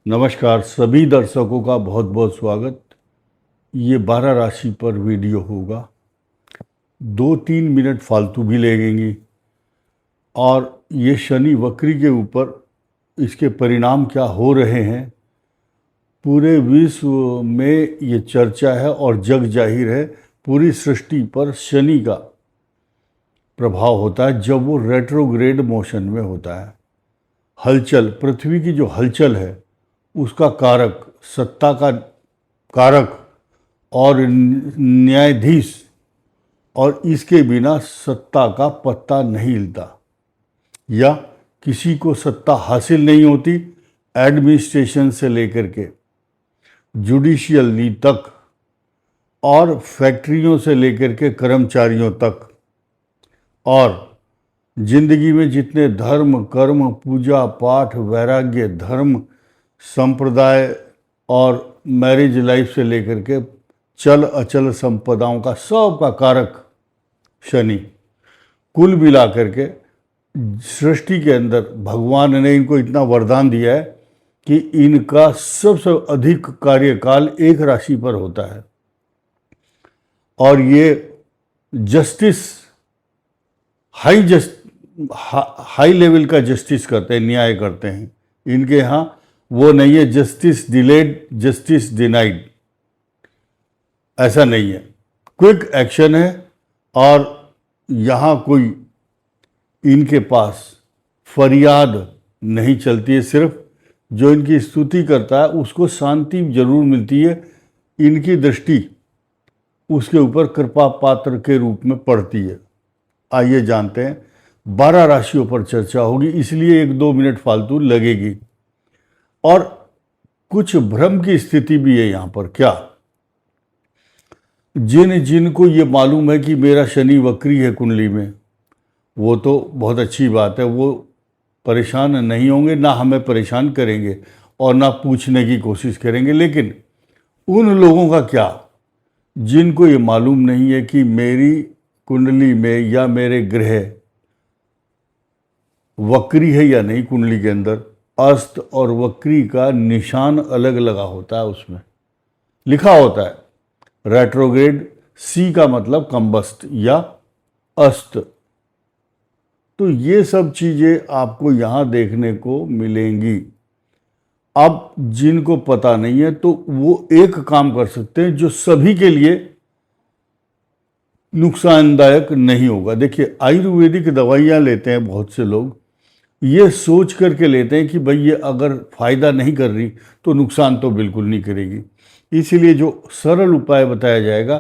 नमस्कार सभी दर्शकों का बहुत बहुत स्वागत। ये 12 राशि पर वीडियो होगा। 2-3 मिनट फालतू भी लगेंगी और ये शनि वक्री के ऊपर इसके परिणाम क्या हो रहे हैं, पूरे विश्व में ये चर्चा है और जग जाहिर है। पूरी सृष्टि पर शनि का प्रभाव होता है जब वो रेट्रोग्रेड मोशन में होता है। हलचल, पृथ्वी की जो हलचल है उसका कारक, सत्ता का कारक और न्यायाधीश, और इसके बिना सत्ता का पत्ता नहीं हिलता या किसी को सत्ता हासिल नहीं होती। एडमिनिस्ट्रेशन से लेकर के जुडिशियली तक और फैक्ट्रियों से लेकर के कर्मचारियों तक, और जिंदगी में जितने धर्म, कर्म, पूजा पाठ, वैराग्य, धर्म, संप्रदाय और मैरिज लाइफ से लेकर के चल अचल संपदाओं का सब का कारक शनि। कुल मिलाकर के सृष्टि के अंदर भगवान ने इनको इतना वरदान दिया है कि इनका सबसे अधिक कार्यकाल एक राशि पर होता है और ये जस्टिस, हाई लेवल का जस्टिस करते हैं, न्याय करते हैं। इनके यहाँ वो नहीं है जस्टिस डिलेड, जस्टिस डिनाइड, ऐसा नहीं है। क्विक एक्शन है और यहाँ कोई इनके पास फरियाद नहीं चलती है। सिर्फ जो इनकी स्तुति करता है उसको शांति जरूर मिलती है। इनकी दृष्टि उसके ऊपर कृपा पात्र के रूप में पड़ती है। आइए जानते हैं। 12 राशियों पर चर्चा होगी, इसलिए 1-2 मिनट फालतू लगेगी और कुछ भ्रम की स्थिति भी है यहाँ पर। क्या जिनको ये मालूम है कि मेरा शनि वक्री है कुंडली में, वो तो बहुत अच्छी बात है, वो परेशान नहीं होंगे, ना हमें परेशान करेंगे और ना पूछने की कोशिश करेंगे। लेकिन उन लोगों का क्या जिनको ये मालूम नहीं है कि मेरी कुंडली में या मेरे ग्रह वक्री है या नहीं। कुंडली के अंदर अस्त और वक्री का निशान अलग लगा होता है, उसमें लिखा होता है रेट्रोग्रेड। सी का मतलब कंबस्ट या अस्त। तो ये सब चीज़ें आपको यहाँ देखने को मिलेंगी। अब जिनको पता नहीं है तो वो एक काम कर सकते हैं जो सभी के लिए नुकसानदायक नहीं होगा। देखिए, आयुर्वेदिक दवाइयाँ लेते हैं बहुत से लोग, ये सोच करके लेते हैं कि भाई ये अगर फ़ायदा नहीं कर रही तो नुकसान तो बिल्कुल नहीं करेगी। इसीलिए जो सरल उपाय बताया जाएगा,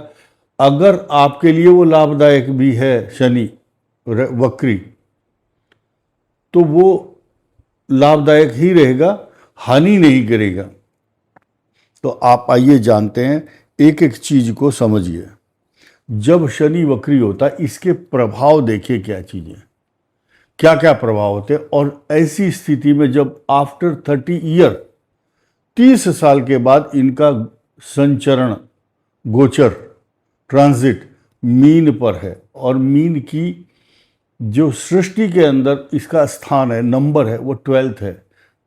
अगर आपके लिए वो लाभदायक भी है शनि वक्री, तो वो लाभदायक ही रहेगा, हानि नहीं करेगा। तो आप आइए जानते हैं, एक एक चीज़ को समझिए। जब शनि वक्री होता है इसके प्रभाव देखिए क्या चीज़ें, क्या क्या प्रभाव होते हैं। और ऐसी स्थिति में जब आफ्टर 30 ईयर, 30 साल के बाद इनका संचरण, गोचर, ट्रांजिट मीन पर है, और मीन की जो सृष्टि के अंदर इसका स्थान है, नंबर है, वो 12th है।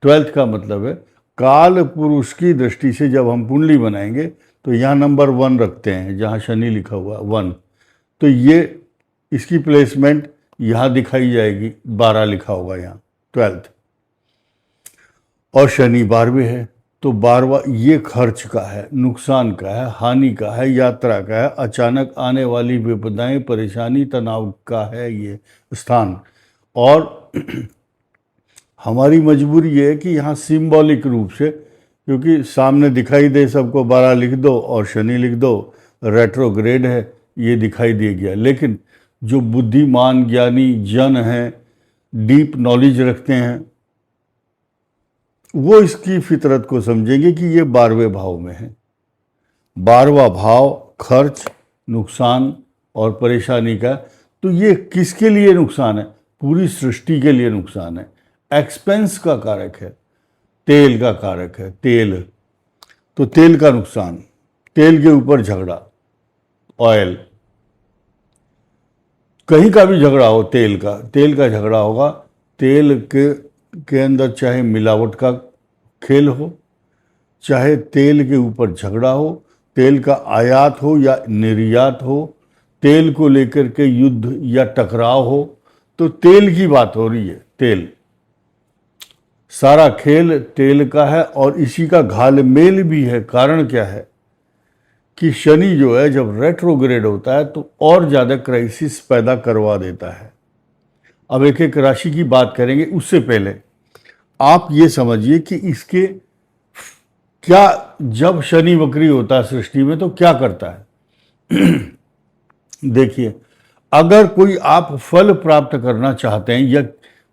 12th का मतलब है काल पुरुष की दृष्टि से जब हम कुंडली बनाएंगे तो यहाँ नंबर 1 रखते हैं, जहाँ शनि लिखा हुआ 1। तो ये इसकी प्लेसमेंट यहाँ दिखाई जाएगी, 12 लिखा होगा यहाँ 12th। और शनि 12वें है, तो 12वां ये खर्च का है, नुकसान का है, हानि का है, यात्रा का है, अचानक आने वाली विपदाएं, परेशानी, तनाव का है ये स्थान। और हमारी मजबूरी ये है कि यहाँ सिंबॉलिक रूप से, क्योंकि सामने दिखाई दे सबको 12 लिख दो और शनि लिख दो, रेट्रोग्रेड है, ये दिखाई दे गया। लेकिन जो बुद्धिमान ज्ञानी जन हैं, डीप नॉलेज रखते हैं, वो इसकी फितरत को समझेंगे कि ये 12वें भाव में है। 12वां भाव खर्च, नुकसान और परेशानी का। तो ये किसके लिए नुकसान है? पूरी सृष्टि के लिए नुकसान है। एक्सपेंस का कारक है, तेल का कारक है, तेल। तो तेल का नुकसान, तेल के ऊपर झगड़ा, ऑयल, कहीं का भी झगड़ा हो, तेल का झगड़ा होगा। तेल के अंदर चाहे मिलावट का खेल हो चाहे तेल के ऊपर झगड़ा हो, तेल का आयात हो या निर्यात हो, तेल को लेकर के युद्ध या टकराव हो, तो तेल की बात हो रही है। तेल, सारा खेल तेल का है और इसी का घालमेल भी है। कारण क्या है कि शनि जो है जब रेट्रोग्रेड होता है तो और ज़्यादा क्राइसिस पैदा करवा देता है। अब एक एक राशि की बात करेंगे, उससे पहले आप ये समझिए कि इसके क्या, जब शनि वक्री होता है सृष्टि में तो क्या करता है। देखिए, अगर कोई आप फल प्राप्त करना चाहते हैं या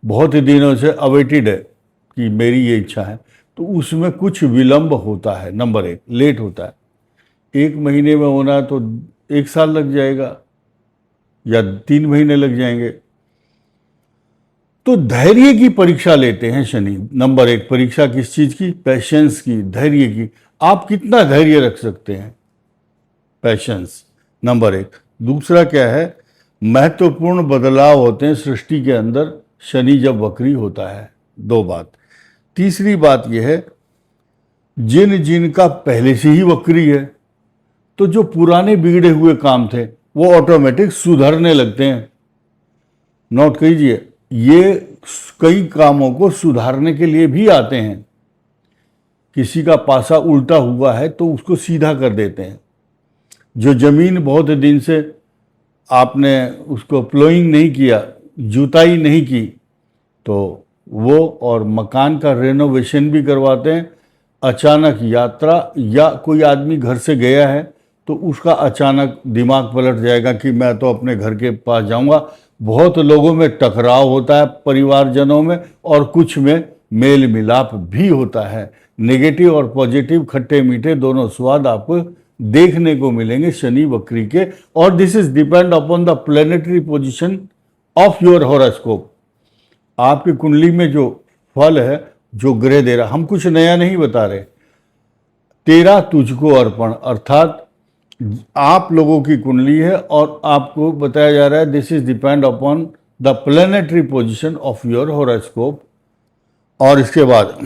बहुत दिनों से अवेटेड है कि मेरी ये इच्छा है, तो उसमें कुछ विलंब होता है। नंबर एक, लेट होता है। 1 महीने में होना तो 1 साल लग जाएगा या 3 महीने लग जाएंगे। तो धैर्य की परीक्षा लेते हैं शनि। नंबर एक, परीक्षा किस चीज की? पैशंस की, धैर्य की। आप कितना धैर्य रख सकते हैं? पैशंस नंबर एक। दूसरा क्या है? महत्वपूर्ण बदलाव होते हैं सृष्टि के अंदर शनि जब वक्री होता है। 2 बात। तीसरी बात यह है, जिन जिनका पहले से ही वक्री है तो जो पुराने बिगड़े हुए काम थे वो ऑटोमेटिक सुधरने लगते हैं। नोट कीजिए, ये कई कामों को सुधारने के लिए भी आते हैं। किसी का पासा उल्टा हुआ है तो उसको सीधा कर देते हैं। जो जमीन बहुत दिन से आपने उसको प्लोइंग नहीं किया, जुताई नहीं की, तो वो और मकान का रेनोवेशन भी करवाते हैं। अचानक यात्रा या कोई आदमी घर से गया है तो उसका अचानक दिमाग पलट जाएगा कि मैं तो अपने घर के पास जाऊंगा। बहुत लोगों में टकराव होता है, परिवारजनों में, और कुछ में मेल मिलाप भी होता है। नेगेटिव और पॉजिटिव, खट्टे मीठे दोनों स्वाद आपको देखने को मिलेंगे शनि वक्री के। और this is depend upon the planetary position of your horoscope. आपकी कुंडली में जो फल है, जो ग्रह दे रहा, हम कुछ नया नहीं बता रहे। तेरा तुझको अर्पण, अर्थात आप लोगों की कुंडली है और आपको बताया जा रहा है this is depend upon the planetary position of your horoscope. और इसके बाद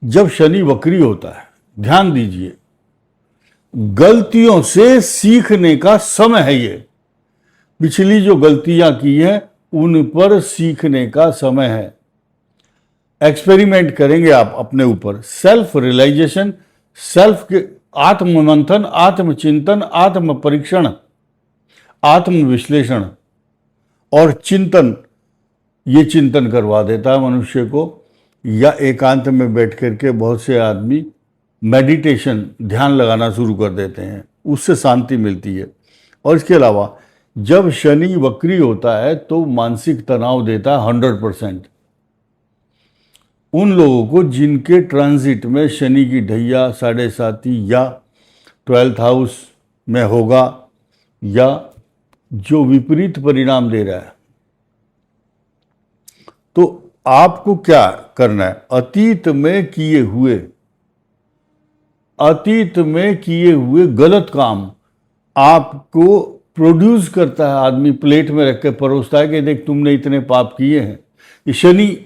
जब शनि वक्री होता है, ध्यान दीजिए, गलतियों से सीखने का समय है। ये पिछली जो गलतियां की हैं उन पर सीखने का समय है। एक्सपेरिमेंट करेंगे आप अपने ऊपर। सेल्फ रियलाइजेशन, सेल्फ के आत्म मंथन, आत्मचिंतन, आत्म परीक्षण, आत्म विश्लेषण और चिंतन, ये चिंतन करवा देता है मनुष्य को। या एकांत में बैठ करके बहुत से आदमी मेडिटेशन, ध्यान लगाना शुरू कर देते हैं, उससे शांति मिलती है। और इसके अलावा जब शनि वक्री होता है तो मानसिक तनाव देता है 100%। उन लोगों को जिनके ट्रांजिट में शनि की ढैया 7.5 या 12th हाउस में होगा या जो विपरीत परिणाम दे रहा है, तो आपको क्या करना है? अतीत में किए हुए गलत काम आपको प्रोड्यूस करता है। आदमी प्लेट में रख के परोसता है कि देख तुमने इतने पाप किए हैं। ये शनि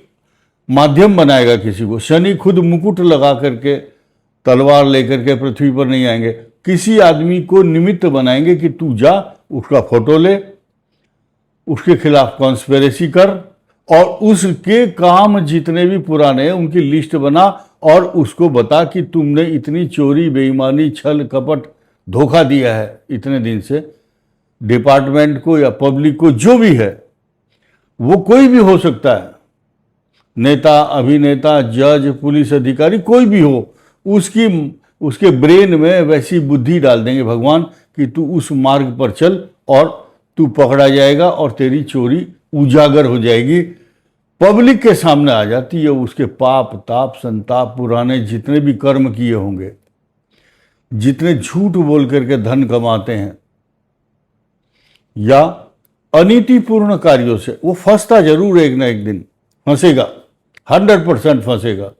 माध्यम बनाएगा किसी को। शनि खुद मुकुट लगा करके, तलवार लेकर के पृथ्वी पर नहीं आएंगे। किसी आदमी को निमित्त बनाएंगे कि तू जा, उसका फोटो ले, उसके खिलाफ कॉन्स्पिरेसी कर और उसके काम जितने भी पुराने हैं उनकी लिस्ट बना और उसको बता कि तुमने इतनी चोरी, बेईमानी, छल कपट, धोखा दिया है इतने दिन से डिपार्टमेंट को या पब्लिक को, जो भी है। वो कोई भी हो सकता है, नेता, अभिनेता, जज, पुलिस अधिकारी, कोई भी हो। उसके ब्रेन में वैसी बुद्धि डाल देंगे भगवान कि तू उस मार्ग पर चल और तू पकड़ा जाएगा और तेरी चोरी उजागर हो जाएगी, पब्लिक के सामने आ जाती है। उसके पाप, ताप, संताप, पुराने जितने भी कर्म किए होंगे, जितने झूठ बोल करके धन कमाते हैं या अनीतिपूर्ण कार्यों से, वो फंसता जरूर एक ना एक दिन, फंसेगा, 100% फंसेगा।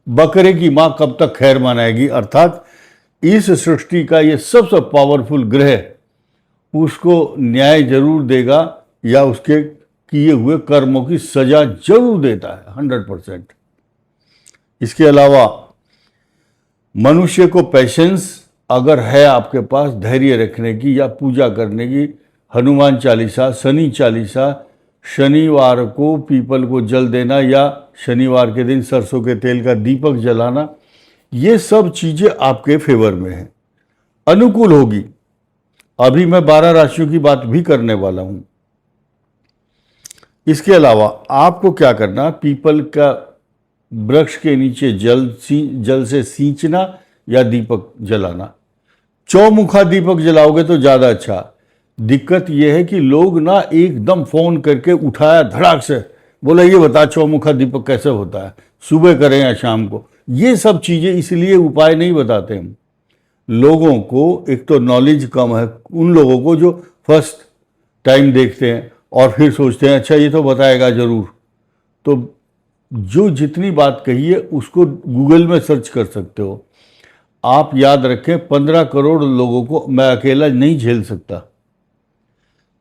बकरे की मां कब तक खैर मनाएगी? अर्थात इस सृष्टि का ये सबसे पावरफुल ग्रह उसको न्याय जरूर देगा या उसके किए हुए कर्मों की सजा जरूर देता है 100%। इसके अलावा मनुष्य को पेशेंस अगर है आपके पास, धैर्य रखने की या पूजा करने की, हनुमान चालीसा, शनि चालीसा, शनिवार को पीपल को जल देना या शनिवार के दिन सरसों के तेल का दीपक जलाना, ये सब चीज़ें आपके फेवर में हैं, अनुकूल होगी। अभी मैं 12 राशियों की बात भी करने वाला हूं। इसके अलावा आपको क्या करना, पीपल का वृक्ष के नीचे जल से सींचना या दीपक जलाना। चौमुखा दीपक जलाओगे तो ज़्यादा अच्छा। दिक्कत यह है कि लोग ना एकदम फ़ोन करके उठाया धड़ाक से, बोला ये बता चौमुखा दीपक कैसे होता है, सुबह करें या शाम को। ये सब चीज़ें इसलिए उपाय नहीं बताते हम लोगों को। एक तो नॉलेज कम है उन लोगों को जो फर्स्ट टाइम देखते हैं और फिर सोचते हैं अच्छा ये तो बताएगा ज़रूर। तो जो जितनी बात कही है उसको गूगल में सर्च कर सकते हो। आप याद रखें 15 करोड़ लोगों को मैं अकेला नहीं झेल सकता।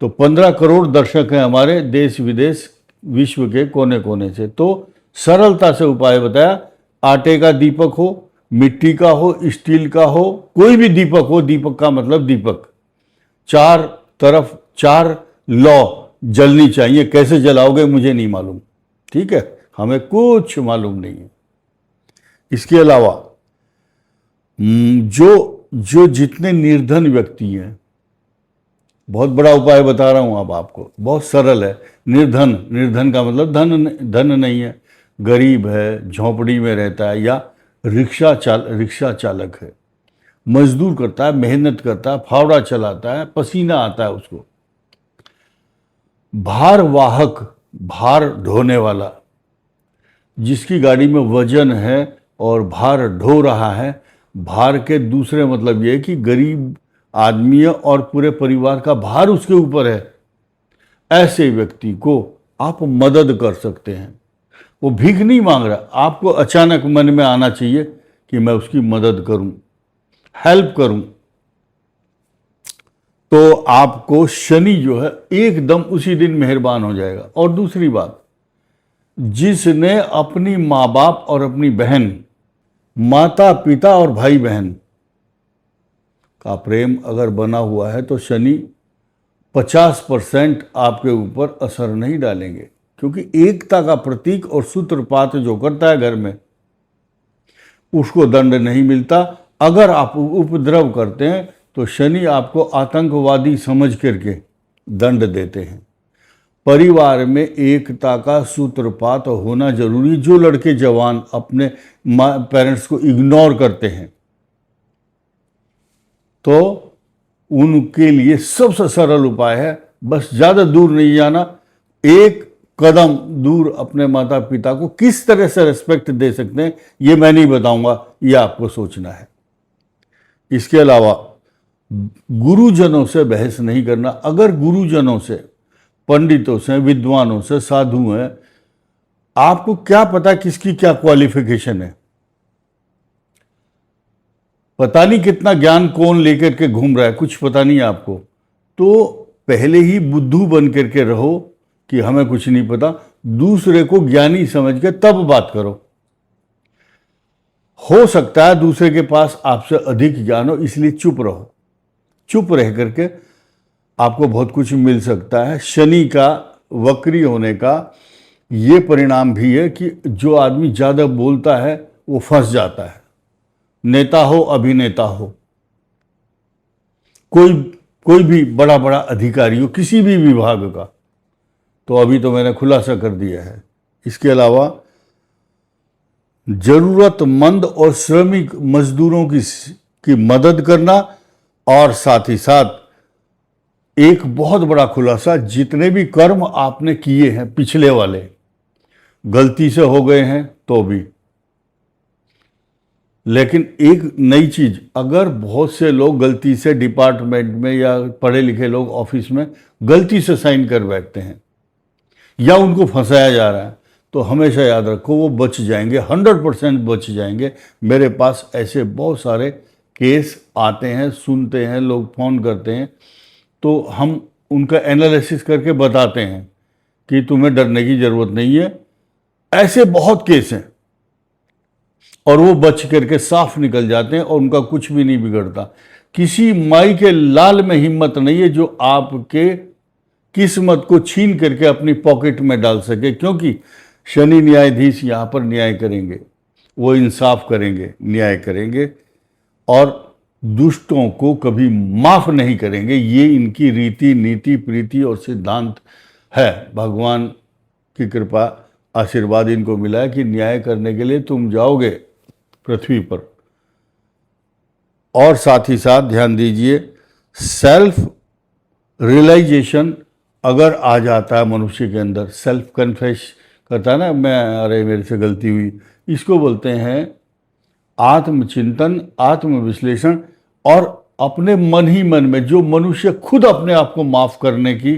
तो 15 करोड़ दर्शक हैं हमारे, देश विदेश विश्व के कोने कोने से। तो सरलता से उपाय बताया। आटे का दीपक हो, मिट्टी का हो, स्टील का हो, कोई भी दीपक हो, दीपक का मतलब दीपक, चार तरफ 4 लौ जलनी चाहिए। कैसे जलाओगे मुझे नहीं मालूम, ठीक है, हमें कुछ मालूम नहीं है। इसके अलावा जो जितने निर्धन व्यक्ति हैं, बहुत बड़ा उपाय बता रहा हूं अब आपको, बहुत सरल है। निर्धन का मतलब धन नहीं है, गरीब है, झोंपड़ी में रहता है या रिक्शा चालक है, मजदूर करता है, मेहनत करता है, फावड़ा चलाता है, पसीना आता है उसको। भार वाहक, भार ढोने वाला, जिसकी गाड़ी में वजन है और भार ढो रहा है। भार के दूसरे मतलब ये है कि गरीब आदमी और पूरे परिवार का भार उसके ऊपर है। ऐसे व्यक्ति को आप मदद कर सकते हैं। वो भीख नहीं मांग रहा, आपको अचानक मन में आना चाहिए कि मैं उसकी मदद करूं, हेल्प करूं। तो आपको शनि जो है एकदम उसी दिन मेहरबान हो जाएगा। और दूसरी बात, जिसने अपनी माँ बाप और अपनी बहन, माता पिता और भाई बहन का प्रेम अगर बना हुआ है तो शनि 50% आपके ऊपर असर नहीं डालेंगे, क्योंकि एकता का प्रतीक और सूत्रपात जो करता है घर में उसको दंड नहीं मिलता। अगर आप उपद्रव करते हैं तो शनि आपको आतंकवादी समझ करके दंड देते हैं। परिवार में एकता का सूत्रपात होना जरूरी। जो लड़के जवान अपने पेरेंट्स को इग्नोर करते हैं तो उनके लिए सबसे सरल उपाय है, बस ज़्यादा दूर नहीं जाना, एक कदम दूर अपने माता पिता को किस तरह से रिस्पेक्ट दे सकते हैं ये मैं नहीं बताऊंगा, ये आपको सोचना है। इसके अलावा गुरुजनों से बहस नहीं करना। अगर गुरुजनों से, पंडितों से, विद्वानों से, साधु हैं, आपको क्या पता किसकी क्या क्वालिफिकेशन है, पता नहीं कितना ज्ञान कौन लेकर के घूम रहा है, कुछ पता नहीं आपको। तो पहले ही बुद्धू बन करके रहो कि हमें कुछ नहीं पता, दूसरे को ज्ञानी समझ के तब बात करो। हो सकता है दूसरे के पास आपसे अधिक ज्ञान हो, इसलिए चुप रहो। चुप रह करके आपको बहुत कुछ मिल सकता है। शनि का वक्री होने का ये परिणाम भी है कि जो आदमी ज़्यादा बोलता है वो फंस जाता है। नेता हो, अभिनेता हो, कोई भी बड़ा बड़ा अधिकारी हो किसी भी विभाग का, तो अभी तो मैंने खुलासा कर दिया है। इसके अलावा जरूरतमंद और श्रमिक मजदूरों की मदद करना, और साथ ही साथ एक बहुत बड़ा खुलासा, जितने भी कर्म आपने किए हैं पिछले वाले, गलती से हो गए हैं तो भी, लेकिन एक नई चीज, अगर बहुत से लोग गलती से डिपार्टमेंट में या पढ़े लिखे लोग ऑफिस में गलती से साइन कर बैठते हैं या उनको फंसाया जा रहा है, तो हमेशा याद रखो वो बच जाएंगे, 100% बच जाएंगे। मेरे पास ऐसे बहुत सारे केस आते हैं, सुनते हैं, लोग फ़ोन करते हैं, तो हम उनका एनालिसिस करके बताते हैं कि तुम्हें डरने की ज़रूरत नहीं है। ऐसे बहुत केस हैं। और वो बच करके साफ निकल जाते हैं और उनका कुछ भी नहीं बिगड़ता। किसी माई के लाल में हिम्मत नहीं है जो आपके किस्मत को छीन करके अपनी पॉकेट में डाल सके, क्योंकि शनि न्यायाधीश यहाँ पर न्याय करेंगे, वो इंसाफ करेंगे, न्याय करेंगे और दुष्टों को कभी माफ नहीं करेंगे। ये इनकी रीति, नीति, प्रीति और सिद्धांत है। भगवान की कृपा, आशीर्वाद इनको मिला है कि न्याय करने के लिए तुम जाओगे पृथ्वी पर। और साथ ही साथ ध्यान दीजिए, सेल्फ रियलाइजेशन अगर आ जाता है मनुष्य के अंदर, सेल्फ कन्फेस करता है ना, मैं अरे मेरे से गलती हुई, इसको बोलते हैं आत्मचिंतन, आत्मविश्लेषण। और अपने मन ही मन में जो मनुष्य खुद अपने आप को माफ करने की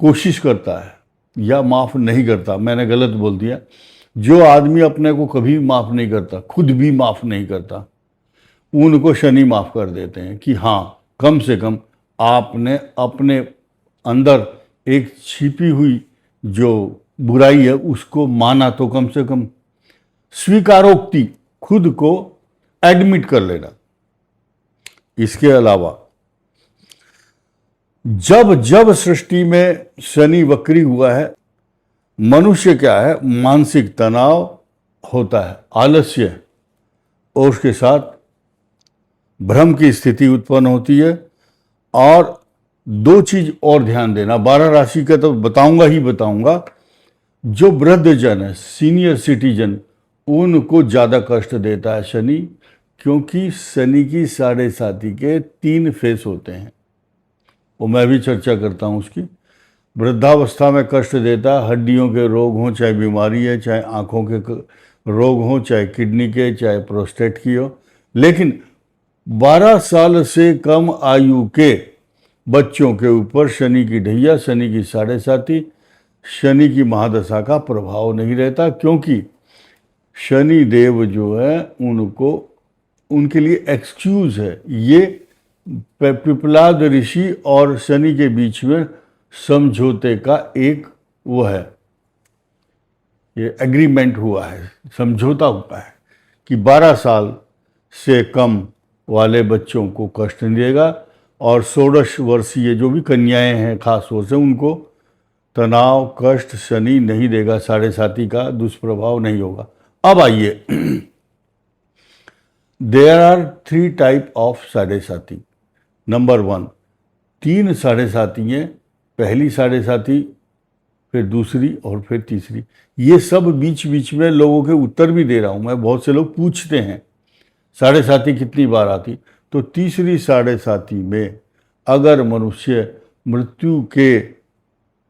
कोशिश करता है या माफ नहीं करता, मैंने गलत बोल दिया, जो आदमी अपने को कभी माफ नहीं करता, खुद भी माफ नहीं करता, उनको शनि माफ कर देते हैं कि हाँ, कम से कम आपने अपने अंदर एक छिपी हुई जो बुराई है उसको माना, तो कम से कम स्वीकारोक्ति, खुद को एडमिट कर लेना। इसके अलावा जब जब सृष्टि में शनि वक्री हुआ है, मनुष्य क्या है, मानसिक तनाव होता है, आलस्य, और उसके साथ भ्रम की स्थिति उत्पन्न होती है। और दो चीज और ध्यान देना, 12 राशि का तो बताऊंगा ही बताऊंगा, जो वृद्धजन है, सीनियर सिटीजन, उनको ज़्यादा कष्ट देता है शनि, क्योंकि शनि की 7.5 के 3 फेस होते हैं, वो मैं भी चर्चा करता हूँ उसकी। वृद्धावस्था में कष्ट देता है, हड्डियों के रोग हों, चाहे बीमारी है, चाहे आँखों के रोग हों, चाहे किडनी के, चाहे प्रोस्टेट की हो। लेकिन 12 साल से कम आयु के बच्चों के ऊपर शनि की ढैया, शनि की 7.5, शनि की महादशा का प्रभाव नहीं रहता, क्योंकि शनि देव जो है उनको, उनके लिए एक्सक्यूज है। ये पिपलाद ऋषि और शनि के बीच में समझौते का एक वो है, ये एग्रीमेंट हुआ है, समझौता हुआ है कि 12 साल से कम वाले बच्चों को कष्ट नहीं देगा, और 16 वर्षीय जो भी कन्याएं हैं खास तौर से, उनको तनाव, कष्ट शनि नहीं देगा, 7.5 का दुष्प्रभाव नहीं होगा। अब आइए, there are 3 type of 7.5। Number 1, 3 7.5 हैं, पहली 7.5, फिर दूसरी और फिर तीसरी। ये सब बीच बीच में लोगों के उत्तर भी दे रहा हूँ मैं। बहुत से लोग पूछते हैं 7.5 कितनी बार आती, तो तीसरी 7.5 में अगर मनुष्य मृत्यु के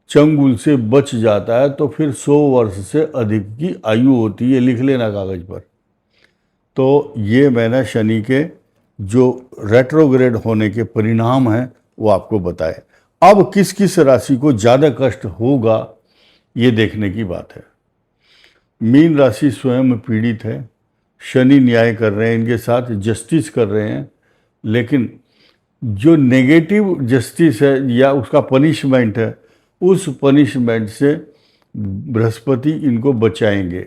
चंगुल से बच जाता है तो फिर 100 वर्ष से अधिक की आयु होती है, लिख लेना कागज पर। तो ये मैंने शनि के जो रेट्रोग्रेड होने के परिणाम हैं वो आपको बताए। अब किस किस राशि को ज़्यादा कष्ट होगा ये देखने की बात है। मीन राशि स्वयं पीड़ित है, शनि न्याय कर रहे हैं, इनके साथ जस्टिस कर रहे हैं, लेकिन जो नेगेटिव जस्टिस है या उसका पनिशमेंट है, उस पनिशमेंट से बृहस्पति इनको बचाएंगे।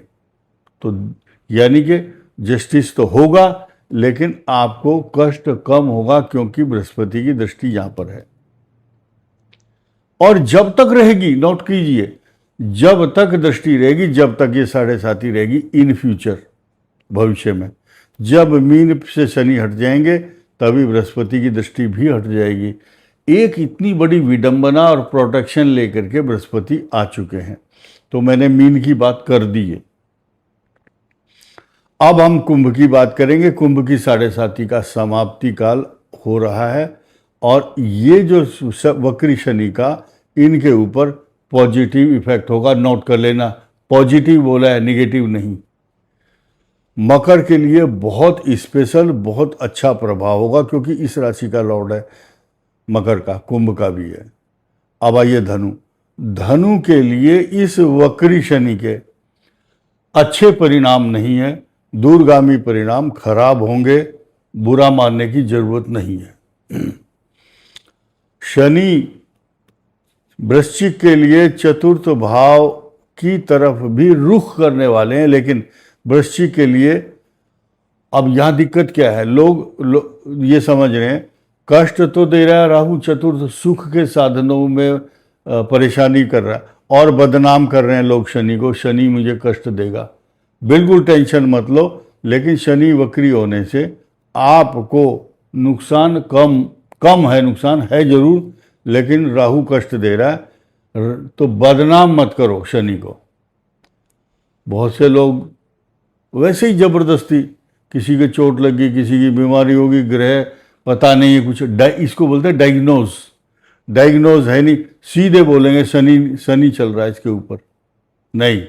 तो यानी कि जस्टिस तो होगा, लेकिन आपको कष्ट कम होगा, क्योंकि बृहस्पति की दृष्टि यहाँ पर है। और जब तक रहेगी, नोट कीजिए, जब तक दृष्टि रहेगी, जब तक ये 7.5 रहेगी, इन फ्यूचर, भविष्य में। जब मीन से शनि हट जाएंगे तभी बृहस्पति की दृष्टि भी हट जाएगी। एक इतनी बड़ी विडंबना और प्रोटेक्शन लेकर के बृहस्पति आ चुके हैं। तो मैंने मीन की बात कर दी है। अब हम कुंभ की बात करेंगे। कुंभ की 7.5 का समाप्ति काल हो रहा है, और ये जो वक्री शनि का, इनके ऊपर पॉजिटिव इफेक्ट होगा। नोट कर लेना, पॉजिटिव बोला है, नेगेटिव नहीं। मकर के लिए बहुत स्पेशल, बहुत अच्छा प्रभाव होगा, क्योंकि इस राशि का लॉर्ड है मकर का, कुंभ का भी है। अब आइए धनु। धनु के लिए इस वक्री शनि के अच्छे परिणाम नहीं है, दूरगामी परिणाम खराब होंगे, बुरा मानने की जरूरत नहीं है। शनि वृश्चिक के लिए चतुर्थ भाव की तरफ भी रुख करने वाले हैं, लेकिन वृश्चिक के लिए अब यहाँ दिक्कत क्या है, ये समझ रहे हैं कष्ट तो दे रहा है राहु चतुर्थ, सुख के साधनों में परेशानी कर रहा है, और बदनाम कर रहे हैं लोग शनि को, शनि मुझे कष्ट देगा। बिल्कुल टेंशन मत लो, लेकिन शनि वक्री होने से आपको नुकसान कम है, नुकसान है जरूर, लेकिन राहु कष्ट दे रहा है, तो बदनाम मत करो शनि को। बहुत से लोग वैसे ही जबरदस्ती, किसी के चोट लगी, किसी की बीमारी होगी, ग्रह पता नहीं है कुछ, इसको बोलते हैं डायग्नोज है नहीं, सीधे बोलेंगे शनि चल रहा है इसके ऊपर। नहीं,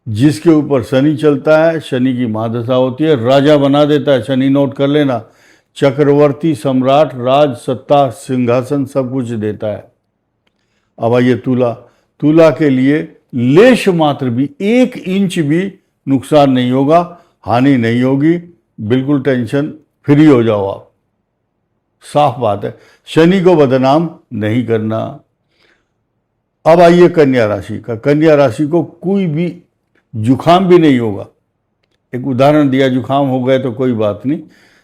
जिसके ऊपर शनि चलता है, शनि की महादशा होती है, राजा बना देता है शनि, नोट कर लेना, चक्रवर्ती, सम्राट, राज, सत्ता, सिंहासन सब कुछ देता है। अब आइए तुला के लिए लेश मात्र भी 1 इंच भी नुकसान नहीं होगा, हानि नहीं होगी, बिल्कुल टेंशन फ्री हो जाओ आप। साफ बात है, शनि को बदनाम नहीं करना। अब आइए कन्या राशि का। कन्या राशि को कोई भी जुखाम भी नहीं होगा। एक उदाहरण दिया, जुखाम हो गए तो कोई बात नहीं,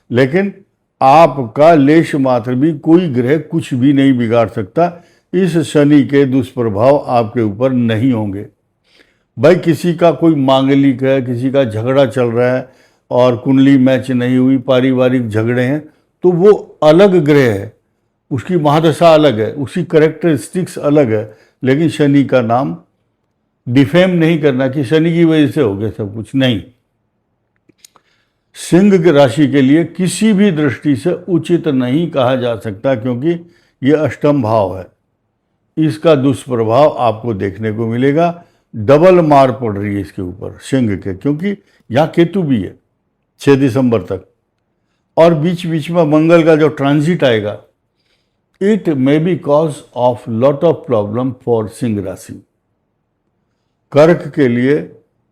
लेकिन आपका लेश मात्र भी कोई ग्रह कुछ भी नहीं बिगाड़ सकता। इस शनि के दुष्प्रभाव आपके ऊपर नहीं होंगे। भाई किसी का कोई मांगलिक है, किसी का झगड़ा चल रहा है और कुंडली मैच नहीं हुई, पारिवारिक झगड़े हैं, तो वो अलग ग्रह है, उसकी महादशा अलग है, उसकी करेक्टरिस्टिक्स अलग है, लेकिन शनि का नाम डिफेम नहीं करना कि शनि की वजह से हो गया सब कुछ, नहीं। सिंह की राशि के लिए किसी भी दृष्टि से उचित नहीं कहा जा सकता, क्योंकि ये अष्टम भाव है, इसका दुष्प्रभाव आपको देखने को मिलेगा। डबल मार पड़ रही है इसके ऊपर सिंह के, क्योंकि यहाँ केतु भी है 6 दिसंबर तक, और बीच बीच में मंगल का जो ट्रांजिट आएगा, it may be cause of lot of problem for Singh राशि। कर्क के लिए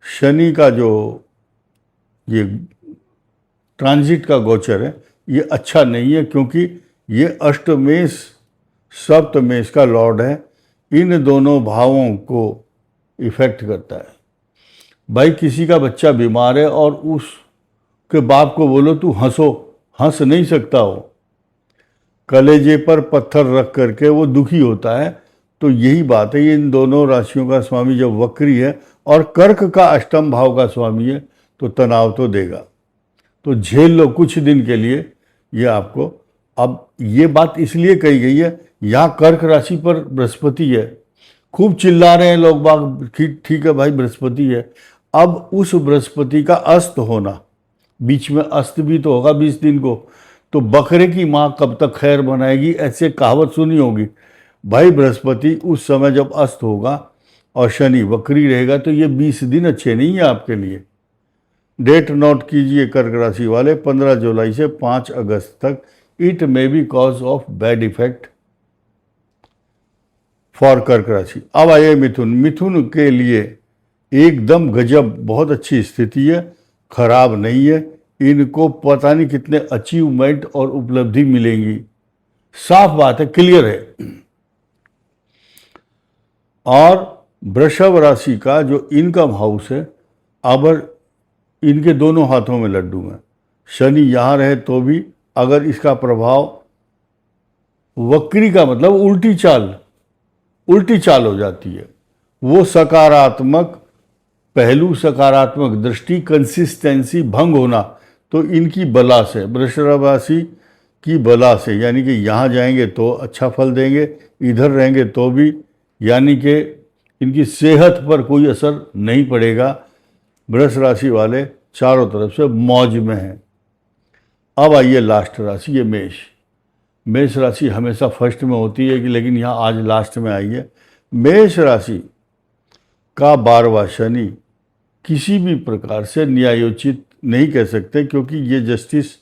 शनि का जो ये ट्रांजिट का गोचर है, ये अच्छा नहीं है, क्योंकि ये अष्टमेश सप्तमेश का लॉर्ड है, इन दोनों भावों को इफेक्ट करता है। भाई किसी का बच्चा बीमार है और उसके बाप को बोलो तू हंस नहीं सकता हो, कलेजे पर पत्थर रख करके वो दुखी होता है। तो यही बात है, ये इन दोनों राशियों का स्वामी जब वक्री है और कर्क का अष्टम भाव का स्वामी है, तो तनाव तो देगा, तो झेल लो कुछ दिन के लिए ये आपको। अब ये बात इसलिए कही गई है, यहाँ कर्क राशि पर बृहस्पति है, खूब चिल्ला रहे हैं लोग बाग, ठीक है भाई बृहस्पति है। अब उस बृहस्पति का अस्त होना, बीच में अस्त भी तो होगा 20 दिन को, तो बकरे की माँ कब तक खैर बनाएगी, ऐसे कहावत सुनी होगी। भाई बृहस्पति उस समय जब अस्त होगा और शनि वक्री रहेगा, तो ये 20 दिन अच्छे नहीं है आपके लिए। डेट नोट कीजिए कर्क राशि वाले, 15 जुलाई से 5 अगस्त तक, it may be cause of bad effect for कर्क राशि। अब आइए मिथुन के लिए एकदम गजब, बहुत अच्छी स्थिति है, खराब नहीं है। इनको पता नहीं कितने अचीवमेंट और उपलब्धि मिलेंगी, साफ बात है, क्लियर है। और वृषभ राशि का जो इनकम हाउस है, अब इनके दोनों हाथों में लड्डू हैं। शनि यहाँ रहे तो भी अगर इसका प्रभाव, वक्री का मतलब उल्टी चाल हो जाती है, वो सकारात्मक पहलू, सकारात्मक दृष्टि, कंसिस्टेंसी भंग होना, तो इनकी बला से, वृषभ राशि की बला से, यानी कि यहाँ जाएंगे तो अच्छा फल देंगे, इधर रहेंगे तो भी, यानी कि इनकी सेहत पर कोई असर नहीं पड़ेगा। वृष राशि वाले चारों तरफ से मौज में हैं। अब आइए लास्ट राशि, ये मेष राशि हमेशा फर्स्ट में होती है, लेकिन यहाँ आज लास्ट में आई है। मेष राशि का 12वां शनि किसी भी प्रकार से न्यायोचित नहीं कह सकते, क्योंकि ये जस्टिस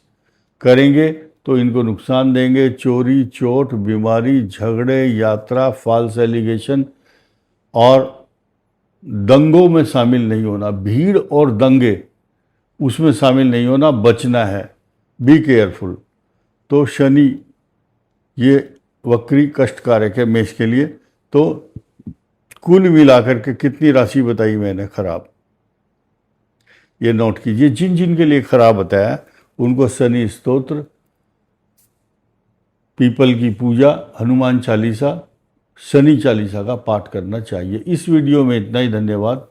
करेंगे तो इनको नुकसान देंगे। चोरी, चोट, बीमारी, झगड़े, यात्रा, फॉल्स एलिगेशन और दंगों में शामिल नहीं होना, भीड़ और दंगे उसमें शामिल नहीं होना, बचना है, बी केयरफुल। तो शनि ये वक्री कष्टकारक है मेष के लिए। तो कुल मिलाकर के कितनी राशि बताई मैंने खराब? ये नोट कीजिए। जिन जिन के लिए खराब बताया उनको शनि स्तोत्र, पीपल की पूजा, हनुमान चालीसा, शनि चालीसा का पाठ करना चाहिए। इस वीडियो में इतना ही। धन्यवाद।